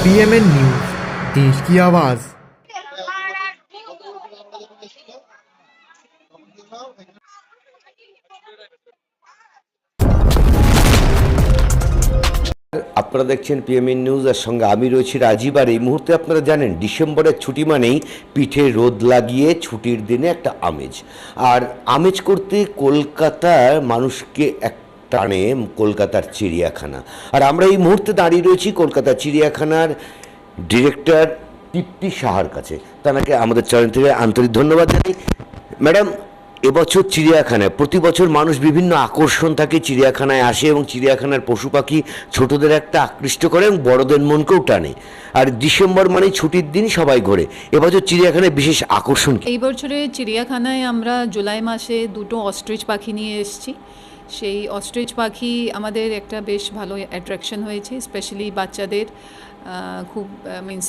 PMN news, देश की आवाज। আপনারা দেখছেন পিএমএন নিউজ, আর সঙ্গে আমি রয়েছি রাজীব। আর এই মুহূর্তে আপনারা জানেন ডিসেম্বরের ছুটি মানেই পিঠে রোদ লাগিয়ে ছুটির দিনে একটা আমেজ। আর আমেজ করতে কলকাতার মানুষকে এক টানে কলকাতার চিড়িয়াখানা। আর আমরা এই মুহূর্তে দাঁড়িয়ে রয়েছি কলকাতা চিড়িয়াখানার ডিরেক্টর তৃপ্তি সাহার কাছে। তাকে আমাদের চ্যানেল থেকে আন্তরিক ধন্যবাদ জানাই। ম্যাডাম, এবছর চিড়িয়াখানায় প্রতি বছর মানুষ বিভিন্ন আকর্ষণ থাকে, চিড়িয়াখানায় আসে এবং চিড়িয়াখানার পশু পাখি ছোটদের একটা আকৃষ্ট করে এবং বড়দের মনকেও টানে। আর ডিসেম্বর মানে ছুটির দিন সবাই ঘোরে। এবছর চিড়িয়াখানায় বিশেষ আকর্ষণ কি? এই বছরে চিড়িয়াখানায় আমরা জুলাই মাসে দুটো অস্ট্রিচ পাখি নিয়ে এসেছি। সেই অস্ট্রিচ পাখি আমাদের একটা বেশ ভালো অ্যাট্রাকশন হয়েছে, স্পেশালি বাচ্চাদের। খুব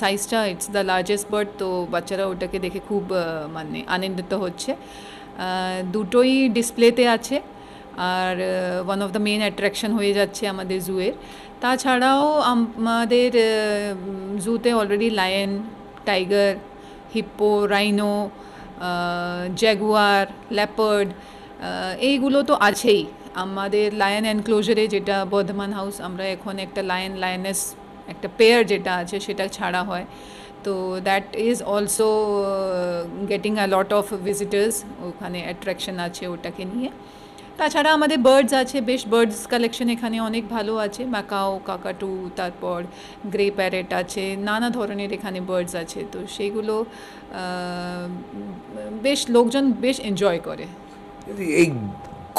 সাইজটা ইটস দ্য লার্জেস্ট বার্ড, তো বাচ্চারা ওটাকে দেখে খুব মানে আনন্দিত হচ্ছে। দুটোই ডিসপ্লেতে আছে আর one of the main attraction হয়ে যাচ্ছে আমাদের জুয়ের। তাছাড়াও আমাদের জুতে already lion, tiger, hippo, rhino, jaguar, leopard এইগুলো তো আছেই। আমাদের লায়ন এনক্লোজারে, যেটা বর্ধমান হাউস, আমরা এখন একটা লায়নেস একটা পেয়ার যেটা আছে সেটা ছাড়া হয়, তো that is also getting a lot of visitors. ওখানে অ্যাট্রাকশন আছে ওটাকে নিয়ে। তাছাড়া আমাদের বার্ডস আছে, বেশ বার্ডস কালেকশন এখানে অনেক ভালো আছে। ম্যাকাও, কাকাটু, তারপর গ্রে প্যারেট আছে, নানা ধরনের এখানে বার্ডস আছে, তো সেইগুলো বেশ লোকজন বেশ এনজয় করে। এই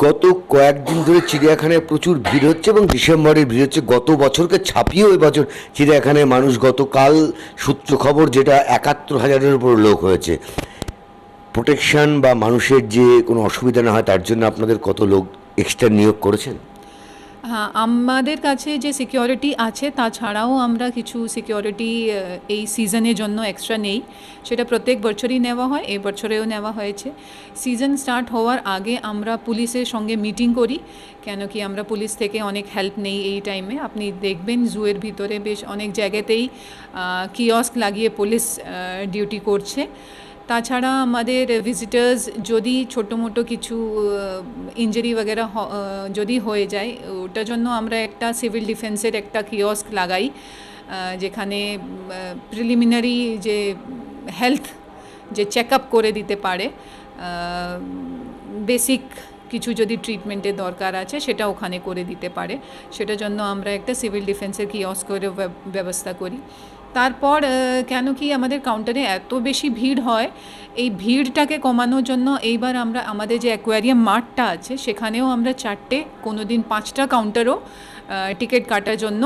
গত কয়েকদিন ধরে চিড়িয়াখানায় প্রচুর ভিড় হচ্ছে এবং ডিসেম্বরের ভিড় হচ্ছে। গত বছরকে ছাপিয়েও এবছর চিড়িয়াখানায় মানুষ, গতকাল সূত্র খবর যেটা ৭১,০০০-এর উপর লোক হয়েছে। প্রোটেকশন বা মানুষের যে কোনো অসুবিধা না হয় তার জন্য আপনাদের কত লোক এক্সট্রা নিয়োগ করেছেন? হ্যাঁ, আমাদের কাছে যে সিকিউরিটি আছে তাছাড়াও আমরা কিছু সিকিউরিটি এই সিজনের জন্য এক্সট্রা নেই। সেটা প্রত্যেক বছরই নেওয়া হয়, এই বছরেও নেওয়া হয়েছে। সিজন স্টার্ট হওয়ার আগে আমরা পুলিশের সঙ্গে মিটিং করি, কেন কি আমরা পুলিশ থেকে অনেক হেল্প নেই এই টাইমে। আপনি দেখবেন জুয়ের ভিতরে বেশ অনেক জায়গাতেই কিয়স্ক লাগিয়ে পুলিশ ডিউটি করছে। তাছাড়া আমাদের ভিজিটার্স যদি ছোটো মোটো কিছু ইঞ্জুরি বগেরা যদি হয়ে যায়, ওটার জন্য আমরা একটা সিভিল ডিফেন্সের একটা কিয়স্ক লাগাই, যেখানে প্রিলিমিনারি যে হেলথ যে চেক আপ করে দিতে পারে, বেসিক কিছু যদি ট্রিটমেন্টের দরকার আছে সেটা ওখানে করে দিতে পারে। সেটার জন্য আমরা একটা সিভিল ডিফেন্সের কিয়স্কের ব্যবস্থা করি। তারপর কেন কি আমাদের কাউন্টারে এত বেশি ভিড় হয়, এই ভিড়টাকে কমানোর জন্য এইবার আমরা আমাদের যে অ্যাকোয়ারিয়াম মাঠটা আছে সেখানেও আমরা 4টে, কোনো দিন 5টা কাউন্টারও টিকিট কাটার জন্য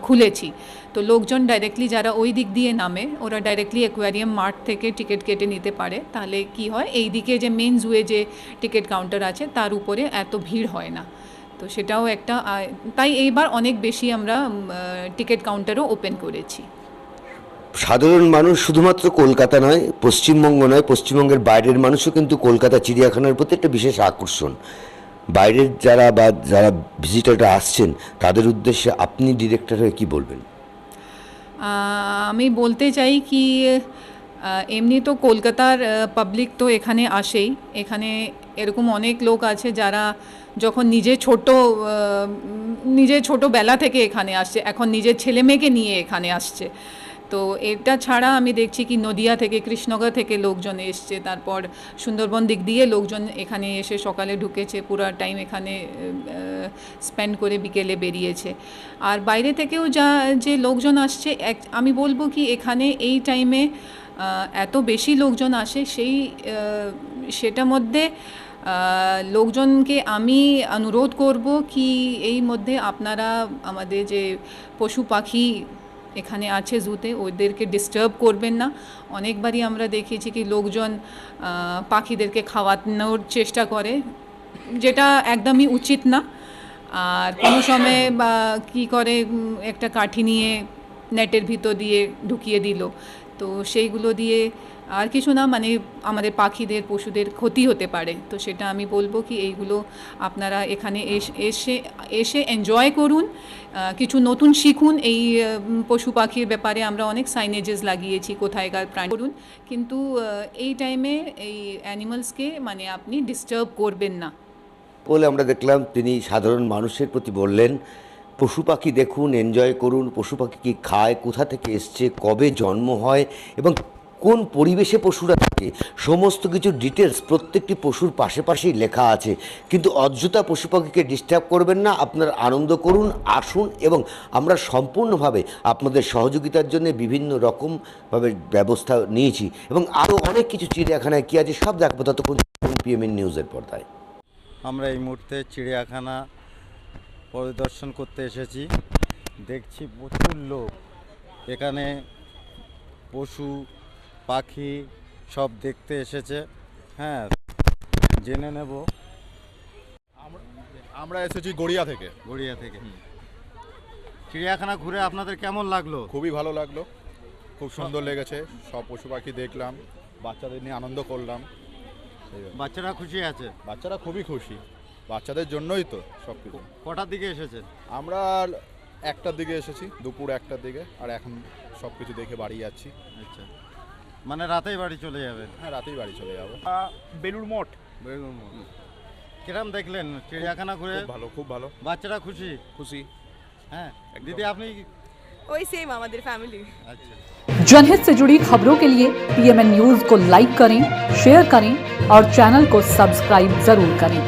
খুলেছি। তো লোকজন ডাইরেক্টলি যারা ওই দিক দিয়ে নামে, ওরা ডাইরেক্টলি অ্যাকোয়ারিয়াম মাঠ থেকে টিকিট কেটে নিতে পারে। তাহলে কি হয়, এই দিকে যে মেন জুয়ে যে টিকিট কাউন্টার আছে তার উপরে এত ভিড় হয় না। তো সেটাও একটা, তাই এইবার অনেক বেশি আমরা টিকিট কাউন্টারও ওপেন করেছি। সাধারণ মানুষ শুধুমাত্র কলকাতা নয়, পশ্চিমবঙ্গ নয়, পশ্চিমবঙ্গের বাইরের মানুষও কিন্তু কলকাতা চিড়িয়াখানার প্রতি একটা বিশেষ আকর্ষণ। বাইরের যারা ভিজিটাররা আসছেন তাদের উদ্দেশ্যে আপনি ডিরেক্টর হয়ে কী বলবেন? আমি বলতে চাই কি, এমনি তো কলকাতার পাবলিক তো এখানে আসেই। এখানে এরকম অনেক লোক আছে যারা যখন নিজে ছোটোবেলা থেকে এখানে আসছে, এখন নিজের ছেলে মেয়েকে নিয়ে এখানে আসছে। তো এটা ছাড়া আমি দেখছি কি নদিয়া থেকে, কৃষ্ণনগর থেকে লোকজন এসছে, তারপর সুন্দরবন দিক দিয়ে লোকজন এখানে এসে সকালে ঢুকেছে, পুরো টাইম এখানে স্পেন্ড করে বিকেলে বেরিয়েছে। আর বাইরে থেকেও যে লোকজন আসছে, আমি বলবো কি এখানে এই টাইমে এত বেশি লোকজন আসে, সেটার মধ্যে লোকজনকে আমি অনুরোধ করব কি এই মধ্যে আপনারা আমাদের যে পশু পাখি এখানে আছে জুতে, ওদেরকে ডিস্টার্ব করবেন না। অনেকবারই আমরা দেখেছি কি লোকজন পাখিদেরকে খাওয়ানোর চেষ্টা করে, যেটা একদমই উচিত না। আর কোনো সময় বা কী করে, একটা কাঠি নিয়ে নেটের ভিতর দিয়ে ঢুকিয়ে দিল, তো সেইগুলো দিয়ে আর কিছু না, মানে আমাদের পাখিদের পশুদের ক্ষতি হতে পারে। তো সেটা আমি বলবো কি এইগুলো আপনারা এখানে এসে এনজয় করুন, কিছু নতুন শিখুন। এই পশু পাখির ব্যাপারে আমরা অনেক সাইনেজেস লাগিয়েছি, কোথায়কার প্রাণী করুন, কিন্তু এই টাইমে এই অ্যানিমালসকে মানে আপনি ডিস্টার্ব করবেন না। বলে আমরা দেখলাম তিনি সাধারণ মানুষের প্রতি বললেন পশু পাখি দেখুন, এনজয় করুন, পশু পাখি কী খায়, কোথা থেকে এসছে, কবে জন্ম হয় এবং কোন পরিবেশে পশুরা থাকে, সমস্ত কিছু ডিটেলস প্রত্যেকটি পশুর পাশেই লেখা আছে। কিন্তু অযথা পশু পাখিকে ডিস্টার্ব করবেন না, আপনার আনন্দ করুন, আসুন। এবং আমরা সম্পূর্ণভাবে আপনাদের সহযোগিতার জন্য বিভিন্ন রকমভাবে ব্যবস্থা নিয়েছি এবং আরও অনেক কিছু চিড়িয়াখানায় কী আছে সব দেখবো ততক্ষণ পিএমএন নিউজের পর্দায়। আমরা এই মুহূর্তে চিড়িয়াখানা পরিদর্শন করতে এসেছি। দেখছি প্রচুর লোক এখানে পশু পাখি সব দেখতে এসেছে। হ্যাঁ, জেনে নেব। আমরা এসেছি গড়িয়া থেকে। গড়িয়া থেকে চিড়িয়াখানা ঘুরে আপনাদের কেমন লাগলো? খুবই ভালো লাগলো, খুব সুন্দর লেগেছে। সব পশু পাখি দেখলাম, বাচ্চাদের নিয়ে আনন্দ করলাম। বাচ্চারা খুশি আছে? বাচ্চারা খুবই খুশি, বাচ্চাদের জন্যই তো সব কিছু। কটার দিকে এসেছেন? আমরা 1টার দিকে এসেছি, দুপুর 1টার দিকে, আর এখন সব কিছু দেখে বাড়ি যাচ্ছি। আচ্ছা, মানে রাতেই বাড়ি চলে যাবেন? হ্যাঁ, রাতেই বাড়ি চলে যাবো। বেলুড় মঠ। কিরম দেখলেন চিড়িয়াখানা ঘুরে? ভালো, খুব ভালো। বাচ্চারা খুশি? খুশি। হ্যাঁ দিদি, আপনি? वही सेम हमारी फैमिली। अच्छा, जनहित से जुड़ी खबरों के लिए पीएमएन न्यूज को लाइक करें, शेयर करें और चैनल को सब्सक्राइब जरूर करें।